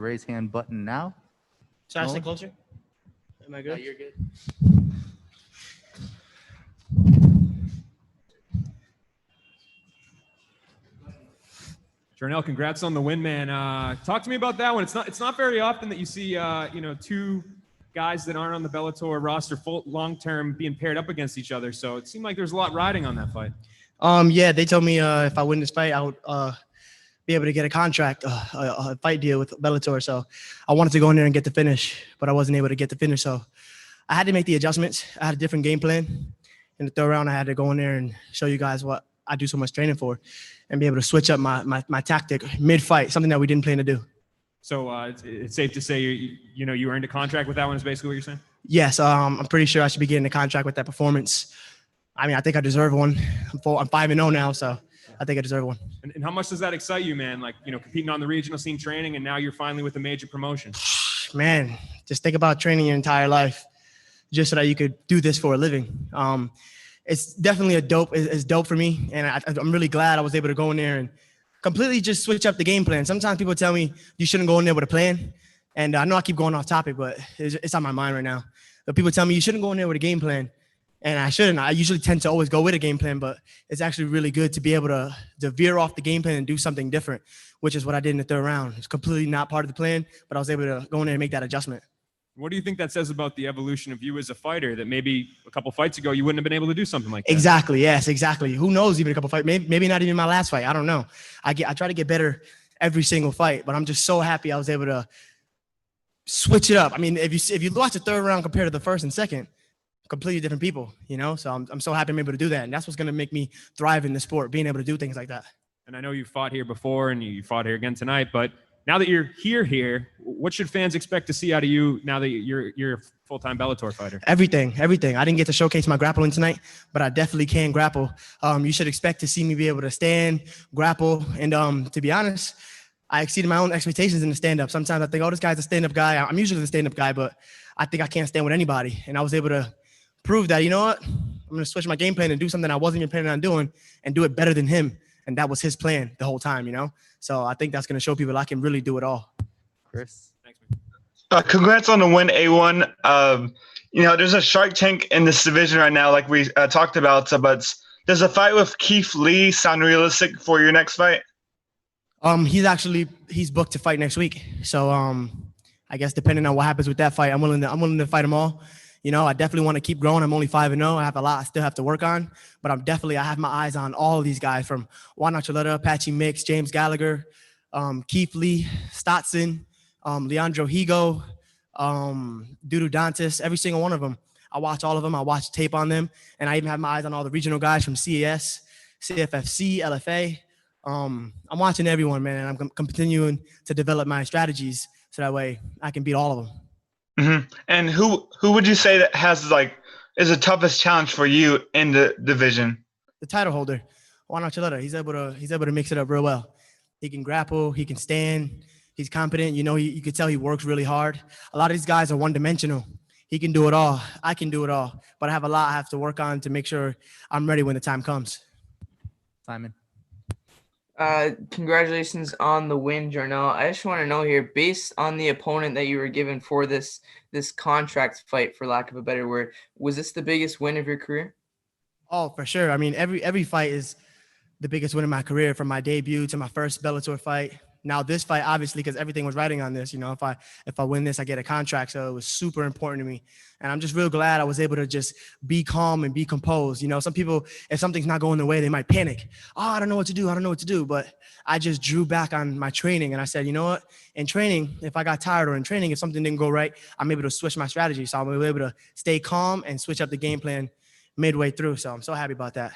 raise hand button now. Should I No stay one? closer? Am I good? No, you're good. Jarnell, congrats on the win, man. Talk to me about that one. It's not very often that you see two guys that aren't on the Bellator roster full long term being paired up against each other. So it seemed like there's a lot riding on that fight. Yeah, they told me if I win this fight, I would be able to get a contract, a fight deal with Bellator. So I wanted to go in there and get the finish, but I wasn't able to get the finish. So I had to make the adjustments. I had a different game plan. In the third round, I had to go in there and show you guys what I do so much training for and be able to switch up my tactic mid-fight, something that we didn't plan to do. So it's safe to say you earned a contract with that one is basically what you're saying? Yes, I'm pretty sure I should be getting a contract with that performance. I mean, I think I deserve one. I'm 5-0 now, so I think I deserve one. And how much does that excite you, man? Like, competing on the regional scene training, and now you're finally with a major promotion. Man, just think about training your entire life just so that you could do this for a living. It's definitely it's dope for me, and I'm really glad I was able to go in there and completely just switch up the game plan. Sometimes people tell me you shouldn't go in there with a plan, and I know I keep going off topic, but it's on my mind right now. But people tell me you shouldn't go in there with a game plan, and I shouldn't. I usually tend to always go with a game plan, but it's actually really good to be able to veer off the game plan and do something different, which is what I did in the third round. It's completely not part of the plan, but I was able to go in there and make that adjustment. What do you think that says about the evolution of you as a fighter, that maybe a couple fights ago you wouldn't have been able to do something like that? Exactly. Yes, exactly. Who knows, even a couple fights, maybe not even my last fight. I don't know. I try to get better every single fight, but I'm just so happy I was able to switch it up. I mean, if you watch the third round compared to the first and second, completely different people, So I'm so happy I'm able to do that. And that's what's going to make me thrive in the sport, being able to do things like that. And I know you fought here before and you fought here again tonight, but now that you're here, what should fans expect to see out of you now that you're a full-time Bellator fighter? Everything. I didn't get to showcase my grappling tonight, but I definitely can grapple. You should expect to see me be able to stand, grapple, and to be honest, I exceeded my own expectations in the stand-up. Sometimes I think, oh, this guy's a stand-up guy. I'm usually the stand-up guy, but I think I can't stand with anybody. And I was able to prove that, you know what? I'm going to switch my game plan and do something I wasn't even planning on doing and do it better than him. And that was his plan the whole time, So I think that's going to show people I can really do it all. Chris. Thanks, man. Congrats on the win, A1. There's a Shark Tank in this division right now, like we talked about. But does a fight with Keith Lee sound realistic for your next fight? He's booked to fight next week. So I guess depending on what happens with that fight, I'm willing to fight them all. I definitely want to keep growing. I'm only 5-0. I have a lot I still have to work on, but I have my eyes on all of these guys, from Juan Archuleta, Patchy Mix, James Gallagher, Keith Lee, Stotson, Leandro Higo, Dudu Dantas, every single one of them. I watch all of them. I watch tape on them, and I even have my eyes on all the regional guys from CAS, CFFC, LFA. I'm watching everyone, man, and I'm continuing to develop my strategies so that way I can beat all of them. Mm-hmm. And who would you say that is the toughest challenge for you in the division? The title holder, Juan Archuleta. He's able to mix it up real well. He can grapple. He can stand. He's competent. You could tell he works really hard. A lot of these guys are one-dimensional. He can do it all. I can do it all. But I have a lot I have to work on to make sure I'm ready when the time comes. Simon. Congratulations on the win, Jarnell. I just want to know here, based on the opponent that you were given for this contract fight, for lack of a better word, was this the biggest win of your career? Oh, for sure. I mean, every fight is the biggest win of my career, from my debut to my first Bellator fight. Now this fight, obviously, because everything was riding on this, if I win this, I get a contract. So it was super important to me. And I'm just real glad I was able to just be calm and be composed. Some people, if something's not going their way, they might panic. Oh, I don't know what to do. But I just drew back on my training and I said, you know what? In training, if I got tired, or in training, if something didn't go right, I'm able to switch my strategy. So I'm able to stay calm and switch up the game plan midway through. So I'm so happy about that.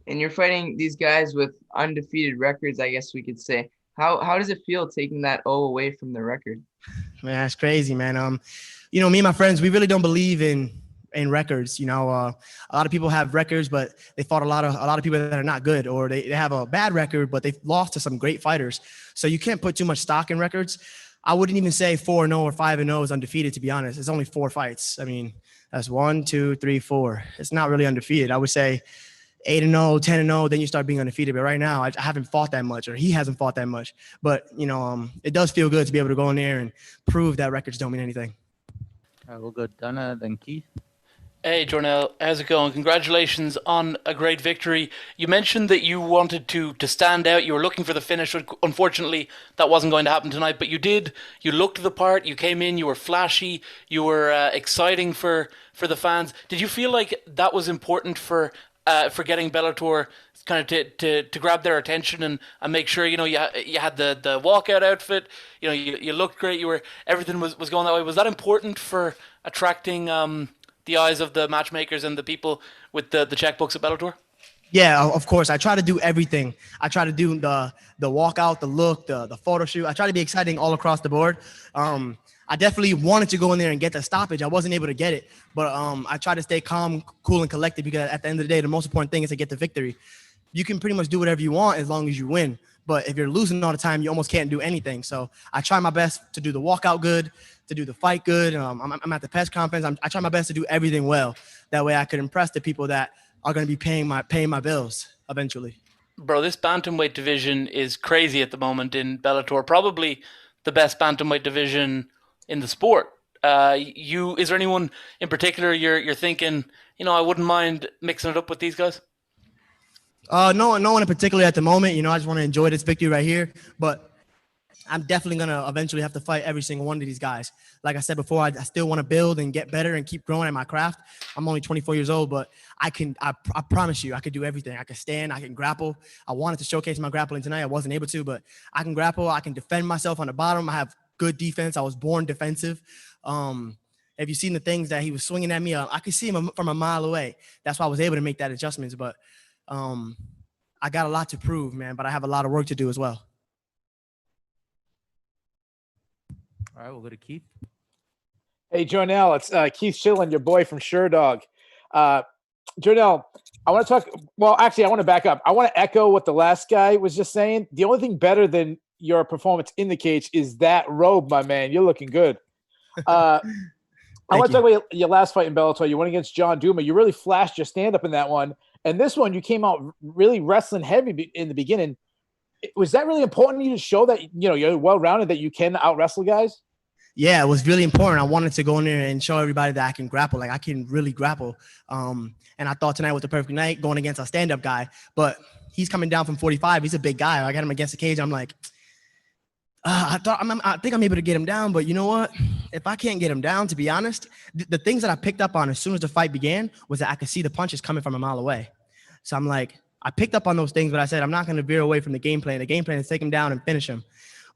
And you're fighting these guys with undefeated records, I guess we could say. How does it feel taking that O away from the record? Man, that's crazy, man. Me and my friends, we really don't believe in records. A lot of people have records, but they fought a lot of people that are not good, or they have a bad record, but they've lost to some great fighters. So you can't put too much stock in records. I wouldn't even say 4-0 or 5-0 is undefeated, to be honest. It's only 4 fights. I mean, that's 1, 2, 3, 4. It's not really undefeated. I would say 8-0, 10-0, then you start being undefeated. But right now, I haven't fought that much, or he hasn't fought that much. But it does feel good to be able to go in there and prove that records don't mean anything. All right, we'll go Donna, then Keith. Hey, Jornell, how's it going? Congratulations on a great victory. You mentioned that you wanted to stand out. You were looking for the finish. Unfortunately, that wasn't going to happen tonight, but you did. You looked the part. You came in. You were flashy. You were exciting for the fans. Did you feel like that was important for getting Bellator kind of to grab their attention and make sure, you had the walkout outfit, you looked great. Everything was going that way. Was that important for attracting the eyes of the matchmakers and the people with the checkbooks at Bellator? Yeah, of course. I try to do everything. I try to do the walkout, the look, the photo shoot. I try to be exciting all across the board. I definitely wanted to go in there and get the stoppage. I wasn't able to get it, but I try to stay calm, cool, and collected, because at the end of the day, the most important thing is to get the victory. You can pretty much do whatever you want as long as you win. But if you're losing all the time, you almost can't do anything. So I try my best to do the walkout good, to do the fight good. I'm at the press conference. I try my best to do everything well. That way I could impress the people that are going to be paying my bills eventually. Bro, this bantamweight division is crazy at the moment in Bellator. Probably the best bantamweight division in the sport. Is there anyone in particular you're thinking, I wouldn't mind mixing it up with these guys? No one in particular at the moment. I just want to enjoy this victory right here. But I'm definitely going to eventually have to fight every single one of these guys. Like I said before, I still want to build and get better and keep growing at my craft. I'm only 24 years old, but I promise you, I could do everything. I can stand, I can grapple. I wanted to showcase my grappling tonight. I wasn't able to, but I can grapple. I can defend myself on the bottom. I have good defense. I was born defensive. If you've seen the things that he was swinging at me, I could see him from a mile away. That's why I was able to make that adjustments. But I got a lot to prove, man, but I have a lot of work to do as well. All right, we'll go to Keith. Hey, Jornell, it's Keith Schillen, your boy from Sherdog. Jornell, I want to talk. Well, actually, I want to back up. I want to echo what the last guy was just saying. The only thing better than your performance in the cage is that robe, my man. You're looking good. I want to talk about your last fight in Bellator. You went against John Duma. You really flashed your stand-up in that one. And this one, you came out really wrestling heavy in the beginning. Was that really important to you to show that, you're well-rounded, that you can out-wrestle guys? Yeah, it was really important. I wanted to go in there and show everybody that I can grapple. Like, I can really grapple. And I thought tonight was the perfect night going against a stand-up guy. But he's coming down from 45. He's a big guy. I got him against the cage. I'm like, I think I'm able to get him down. But you know what? If I can't get him down, to be honest, the things that I picked up on as soon as the fight began was that I could see the punches coming from a mile away. So I'm like, I picked up on those things, but I said, I'm not going to veer away from the game plan. The game plan is take him down and finish him.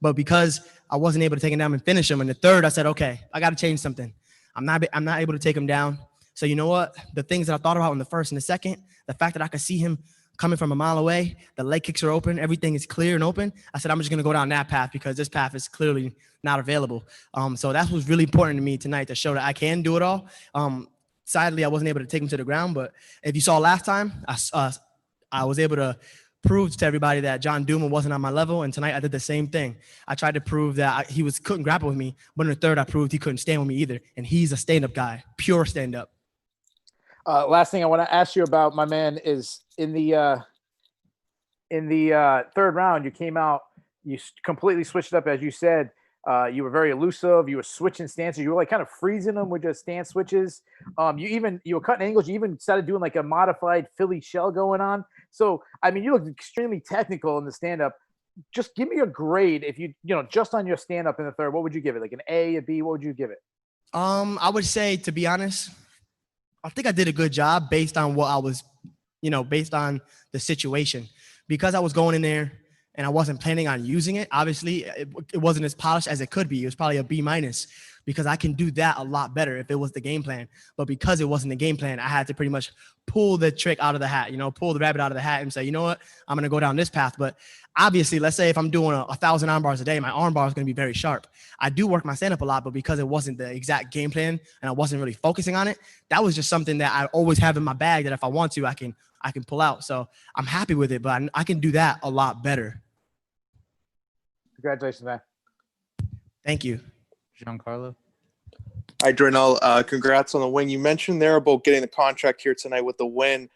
But because I wasn't able to take him down and finish him in the third, I said, okay, I got to change something. I'm not able to take him down. So you know what? The things that I thought about in the first and the second, the fact that I could see him coming from a mile away, the leg kicks are open, everything is clear and open. I said, I'm just going to go down that path because this path is clearly not available. So that was really important to me tonight, to show that I can do it all. Sadly, I wasn't able to take him to the ground, but if you saw last time, I was able to prove to everybody that John Duma wasn't on my level, and tonight I did the same thing. I tried to prove that he couldn't grapple with me, but in the third I proved he couldn't stand with me either, and he's a stand-up guy, pure stand-up. Last thing I want to ask you about, my man, is in the third round, you came out, you completely switched it up, as you said. You were very elusive. You were switching stances. You were like kind of freezing them with just stance switches. You were cutting angles. You even started doing like a modified Philly shell going on. So, I mean, you looked extremely technical in the stand-up. Just give me a grade if just on your stand-up in the third. What would you give it? Like an A, a B? What would you give it? I would say, to be honest, I think I did a good job based on what I was, based on the situation. Because I was going in there and I wasn't planning on using it, obviously, it wasn't as polished as it could be. It was probably a B- because I can do that a lot better if it was the game plan. But because it wasn't the game plan, I had to pretty much pull the trick out of the hat, pull the rabbit out of the hat and say, you know what, I'm going to go down this path. But obviously, let's say if I'm doing 1,000 arm bars a day, my arm bar is going to be very sharp. I do work my stand-up a lot, but because it wasn't the exact game plan and I wasn't really focusing on it, that was just something that I always have in my bag that if I want to, I can pull out. So I'm happy with it, but I can do that a lot better. Congratulations, man. Thank you. Giancarlo. Hi, Jornell. Congrats on the win. You mentioned there about getting the contract here tonight with the win.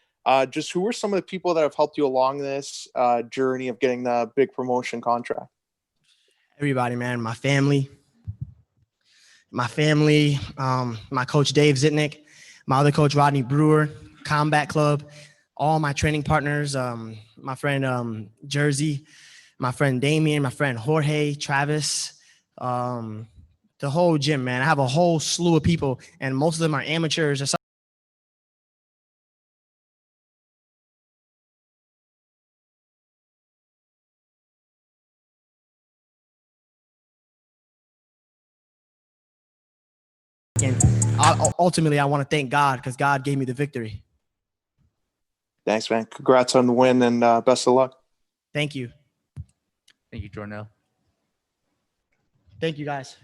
just who are some of the people that have helped you along this journey of getting the big promotion contract? Everybody, man. My family, my coach Dave Zitnick, my other coach Rodney Brewer, Combat Club, all my training partners, my friend Jersey, my friend Damien, my friend Jorge, Travis, the whole gym, man. I have a whole slew of people, and most of them are amateurs or something. And ultimately, I want to thank God because God gave me the victory. Thanks, man. Congrats on the win and best of luck. Thank you. Thank you, Jornell. Thank you, guys.